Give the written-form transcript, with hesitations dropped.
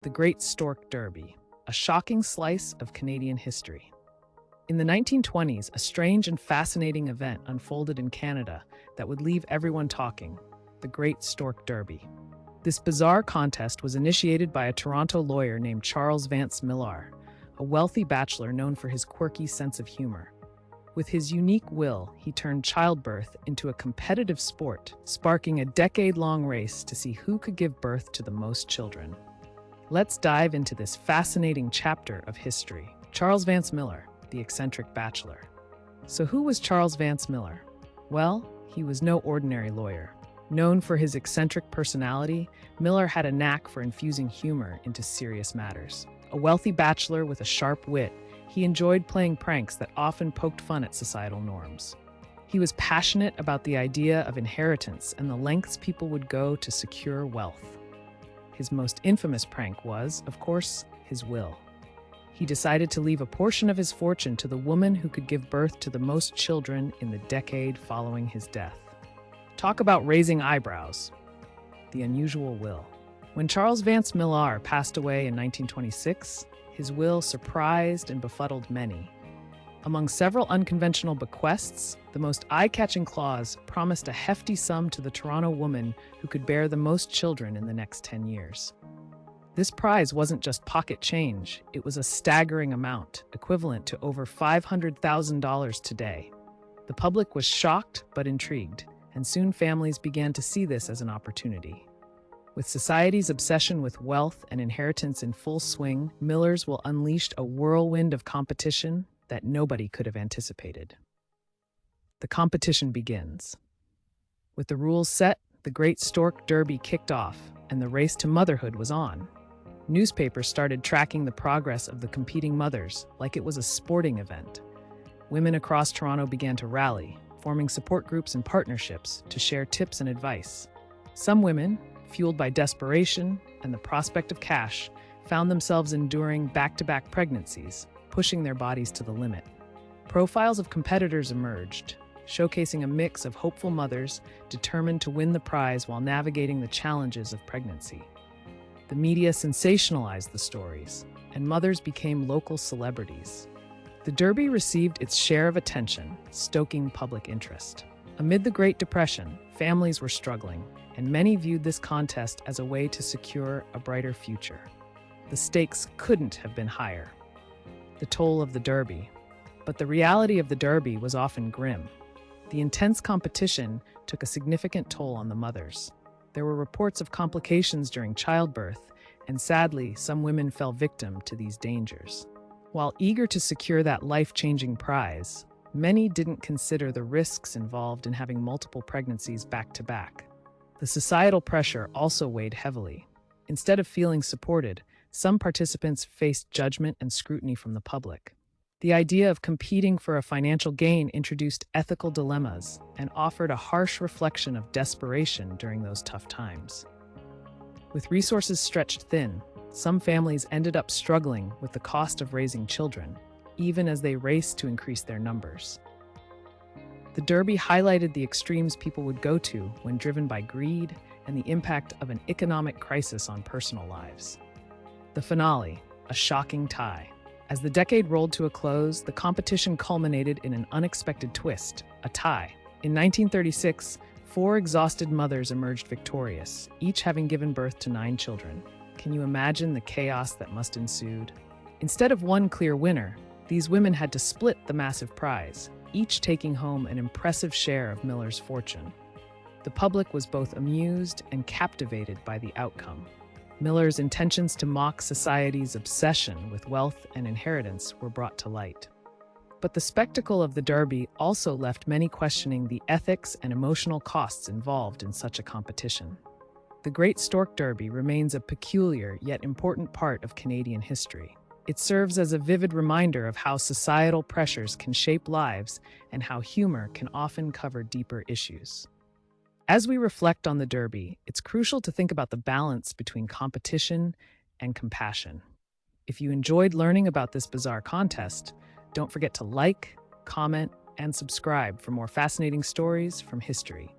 The Great Stork Derby, a shocking slice of Canadian history. In the 1920s, a strange and fascinating event unfolded in Canada that would leave everyone talking: the Great Stork Derby. This bizarre contest was initiated by a Toronto lawyer named Charles Vance Millar, a wealthy bachelor known for his quirky sense of humor. With his unique will, he turned childbirth into a competitive sport, sparking a decade-long race to see who could give birth to the most children. Let's dive into this fascinating chapter of history. Charles Vance Millar, the eccentric bachelor. So who was Charles Vance Millar? Well, he was no ordinary lawyer. Known for his eccentric personality, Millar had a knack for infusing humor into serious matters. A wealthy bachelor with a sharp wit, he enjoyed playing pranks that often poked fun at societal norms. He was passionate about the idea of inheritance and the lengths people would go to secure wealth. His most infamous prank was, of course, his will. He decided to leave a portion of his fortune to the woman who could give birth to the most children in the decade following his death. Talk about raising eyebrows. The unusual will. When Charles Vance Millar passed away in 1926, his will surprised and befuddled many. Among several unconventional bequests, the most eye-catching clause promised a hefty sum to the Toronto woman who could bear the most children in the next 10 years. This prize wasn't just pocket change, it was a staggering amount, equivalent to over $500,000 today. The public was shocked but intrigued, and soon families began to see this as an opportunity. With society's obsession with wealth and inheritance in full swing, Millar's will unleashed a whirlwind of competition that nobody could have anticipated. The competition begins. With the rules set, the Great Stork Derby kicked off, and the race to motherhood was on. Newspapers started tracking the progress of the competing mothers like it was a sporting event. Women across Toronto began to rally, forming support groups and partnerships to share tips and advice. Some women, fueled by desperation and the prospect of cash, found themselves enduring back-to-back pregnancies, pushing their bodies to the limit. Profiles of competitors emerged, showcasing a mix of hopeful mothers determined to win the prize while navigating the challenges of pregnancy. The media sensationalized the stories, and mothers became local celebrities. The Derby received its share of attention, stoking public interest. Amid the Great Depression, families were struggling, and many viewed this contest as a way to secure a brighter future. The stakes couldn't have been higher. The toll of the Derby. But the reality of the Derby was often grim. The intense competition took a significant toll on the mothers. There were reports of complications during childbirth, and sadly, some women fell victim to these dangers. While eager to secure that life-changing prize, many didn't consider the risks involved in having multiple pregnancies back-to-back. The societal pressure also weighed heavily. Instead of feeling supported, some participants faced judgment and scrutiny from the public. The idea of competing for a financial gain introduced ethical dilemmas and offered a harsh reflection of desperation during those tough times. With resources stretched thin, some families ended up struggling with the cost of raising children, even as they raced to increase their numbers. The Derby highlighted the extremes people would go to when driven by greed and the impact of an economic crisis on personal lives. The finale, a shocking tie. As the decade rolled to a close, the competition culminated in an unexpected twist, a tie. In 1936, 4 exhausted mothers emerged victorious, each having given birth to 9 children. Can you imagine the chaos that must ensued? Instead of one clear winner, these women had to split the massive prize, each taking home an impressive share of Millar's fortune. The public was both amused and captivated by the outcome. Millar's intentions to mock society's obsession with wealth and inheritance were brought to light. But the spectacle of the Derby also left many questioning the ethics and emotional costs involved in such a competition. The Great Stork Derby remains a peculiar yet important part of Canadian history. It serves as a vivid reminder of how societal pressures can shape lives and how humor can often cover deeper issues. As we reflect on the Derby, it's crucial to think about the balance between competition and compassion. If you enjoyed learning about this bizarre contest, don't forget to like, comment, and subscribe for more fascinating stories from history.